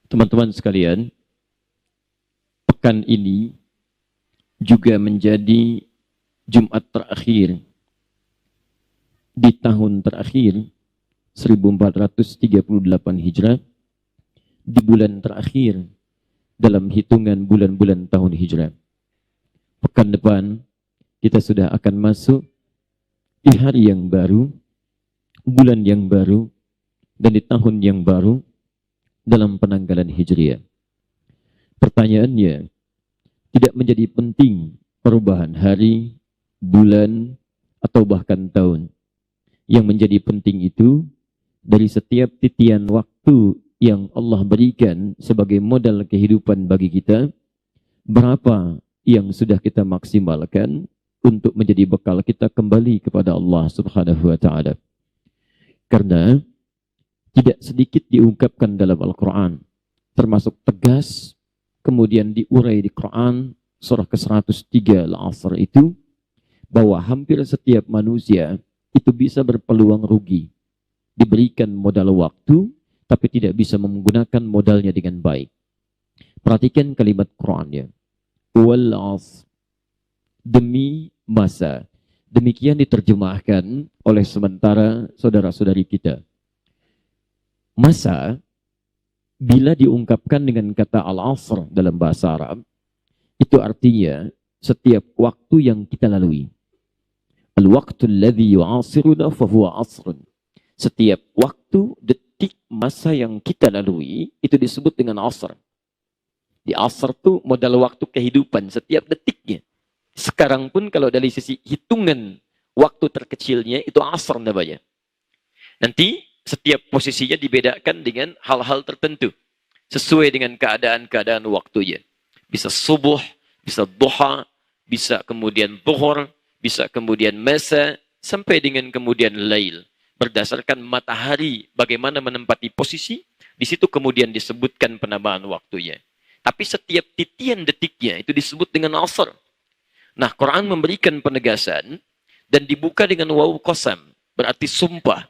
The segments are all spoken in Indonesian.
Teman-teman sekalian, pekan ini juga menjadi Jumat terakhir di tahun terakhir 1438 Hijrah, di bulan terakhir dalam hitungan bulan-bulan tahun Hijrah. Pekan depan kita sudah akan masuk di hari yang baru, bulan yang baru, dan di tahun yang baru dalam penanggalan Hijriah. Pertanyaannya, tidak menjadi penting perubahan hari, bulan, atau bahkan tahun. Yang menjadi penting itu, dari setiap titian waktu yang Allah berikan sebagai modal kehidupan bagi kita, berapa yang sudah kita maksimalkan untuk menjadi bekal kita kembali kepada Allah Subhanahu wa Ta'ala. Karena tidak sedikit diungkapkan dalam Al-Quran, termasuk tegas, kemudian diurai di Quran, surah ke-103 Al-Asr itu, bahwa hampir setiap manusia itu bisa berpeluang rugi. Diberikan modal waktu, tapi tidak bisa menggunakan modalnya dengan baik. Perhatikan kalimat Qurannya. Wal asr, demi masa. Demikian diterjemahkan oleh sementara saudara-saudari kita. Masa, bila diungkapkan dengan kata al-asr dalam bahasa Arab, itu artinya setiap waktu yang kita lalui. Al-waqtu alladhi yu'asiruna fahuwa asrun. Setiap waktu, detik, masa yang kita lalui, itu disebut dengan asr. Di asr itu modal waktu kehidupan, setiap detiknya. Sekarang pun kalau dari sisi hitungan waktu terkecilnya, itu asr namanya. Nanti, setiap posisinya dibedakan dengan hal-hal tertentu. Sesuai dengan keadaan-keadaan waktunya. Bisa subuh, bisa duha, bisa kemudian zuhur, bisa kemudian masa, sampai dengan kemudian lail. Berdasarkan matahari, bagaimana menempati posisi, di situ kemudian disebutkan penambahan waktunya. Tapi setiap titian detiknya itu disebut dengan asr. Nah, Quran memberikan penegasan dan dibuka dengan waw qasam, berarti sumpah.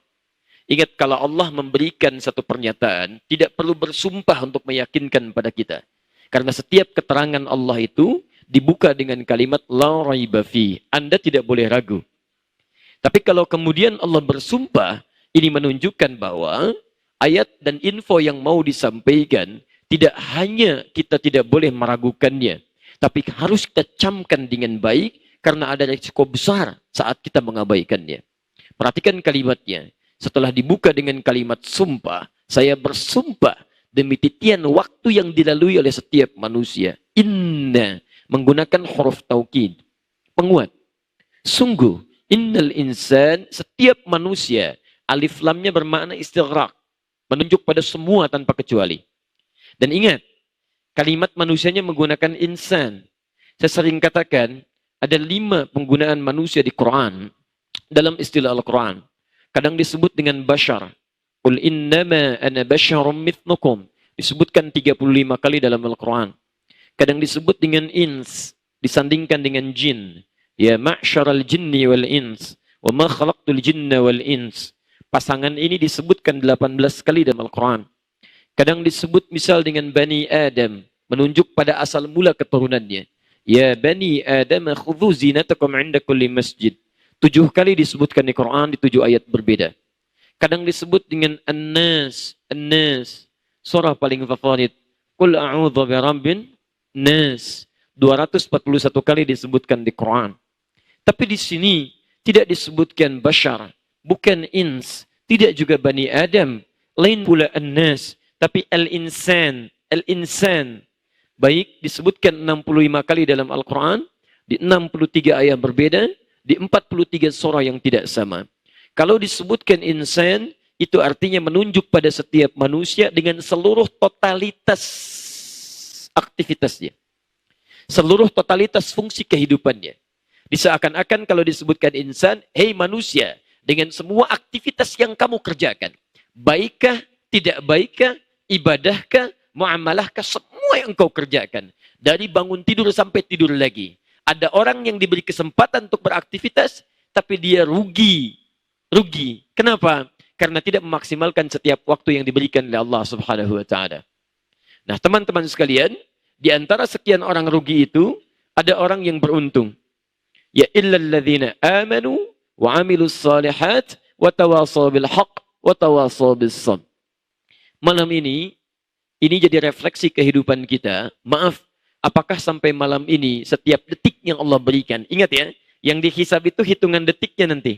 Ingat, kalau Allah memberikan satu pernyataan, tidak perlu bersumpah untuk meyakinkan pada kita. Karena setiap keterangan Allah itu dibuka dengan kalimat la raiba fi. Anda tidak boleh ragu. Tapi kalau kemudian Allah bersumpah, ini menunjukkan bahwa ayat dan info yang mau disampaikan tidak hanya kita tidak boleh meragukannya, tapi harus kita camkan dengan baik karena ada risiko besar saat kita mengabaikannya. Perhatikan kalimatnya. Setelah dibuka dengan kalimat sumpah, saya bersumpah demi titian waktu yang dilalui oleh setiap manusia. Inna, menggunakan huruf taukid, penguat. Sungguh, innal insan, setiap manusia, alif lamnya bermakna istighraq, menunjuk pada semua tanpa kecuali. Dan ingat, kalimat manusianya menggunakan insan. Saya sering katakan, ada 5 penggunaan manusia di Quran, dalam istilah Al-Quran. Kadang disebut dengan bashar. Qul innama ana basyarum mithlukum. Disebutkan 35 kali dalam Al-Quran. Kadang disebut dengan ins, disandingkan dengan jin. Ya ma'syaral jinni wal ins, wa ma khalaqtul jinna wal ins. Pasangan ini disebutkan 18 kali dalam Al-Quran. Kadang disebut misal dengan Bani Adam, menunjuk pada asal mula keturunannya. Ya Bani Adam khudhu zinatakum 'inda kulli masjid. 7 kali disebutkan di Quran di 7 ayat berbeda. Kadang disebut dengan An-Nas, An-Nas. Surah paling favorit. Qul a'udzu birabbin nas. 241 kali disebutkan di Quran. Tapi di sini tidak disebutkan bashar, bukan ins, tidak juga Bani Adam, lain pula An-Nas, tapi Al-Insan, Al-Insan. Baik disebutkan 65 kali dalam Al-Quran, di 63 ayat berbeda, di 43 surah yang tidak sama. Kalau disebutkan insan, itu artinya menunjuk pada setiap manusia dengan seluruh totalitas aktivitasnya. Seluruh totalitas fungsi kehidupannya. Diseakan-akan kalau disebutkan insan, hei manusia, dengan semua aktivitas yang kamu kerjakan. Baikkah, tidak baikkah, ibadahkah, muamalahkah, semua yang kau kerjakan. Dari bangun tidur sampai tidur lagi. Ada orang yang diberi kesempatan untuk beraktivitas, tapi dia rugi. Rugi. Kenapa? Karena tidak memaksimalkan setiap waktu yang diberikan oleh Allah Subhanahu wa Ta'ala. Nah, teman-teman sekalian, di antara sekian orang rugi itu, ada orang yang beruntung. Ya illal ladzina amanu wa amilus salihat wa tawasaw bil haqq wa tawasaw bis sabr. Malam ini jadi refleksi kehidupan kita. Maaf, apakah sampai malam ini setiap detik yang Allah berikan, ingat ya, yang dihisab itu hitungan detiknya nanti.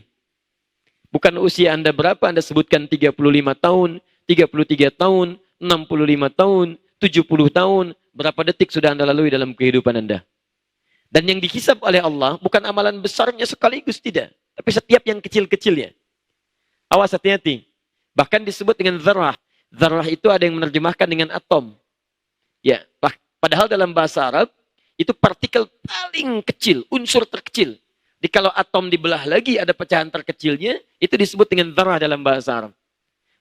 Bukan usia Anda berapa, Anda sebutkan 35 tahun, 33 tahun, 65 tahun, 70 tahun, berapa detik sudah Anda lalui dalam kehidupan Anda. Dan yang dihisab oleh Allah bukan amalan besarnya sekaligus, tidak. Tapi setiap yang kecil-kecilnya. Awas, hati-hati. Bahkan disebut dengan zarrah. Zarrah itu ada yang menerjemahkan dengan atom. Ya, padahal dalam bahasa Arab, itu partikel paling kecil, unsur terkecil. Jadi kalau atom dibelah lagi ada pecahan terkecilnya, itu disebut dengan zarrah dalam bahasa Arab.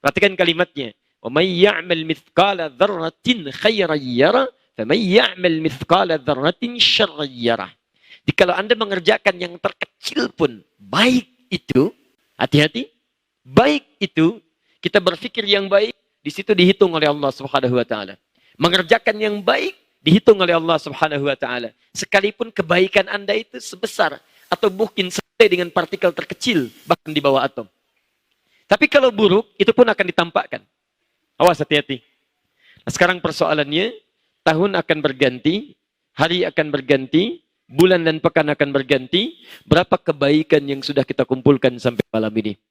Perhatikan kalimatnya. وَمَنْ يَعْمَلْ مِثْقَالَ ذَرَّةٍ خَيْرًا يَرَهُ فَمَنْ يَعْمَلْ مِثْقَالَ ذَرَّةٍ شَرًّا يَرَهُ. Jadi kalau Anda mengerjakan yang terkecil pun baik itu, hati-hati, baik itu, kita berpikir yang baik, di situ dihitung oleh Allah Subhanahu wa taala. Mengerjakan yang baik dihitung oleh Allah Subhanahu wa taala. Sekalipun kebaikan Anda itu sebesar atau mungkin sampai dengan partikel terkecil bahkan di bawah atom. Tapi kalau buruk, itu pun akan ditampakkan. Awas, hati-hati. Nah, sekarang persoalannya, tahun akan berganti, hari akan berganti, bulan dan pekan akan berganti, berapa kebaikan yang sudah kita kumpulkan sampai malam ini?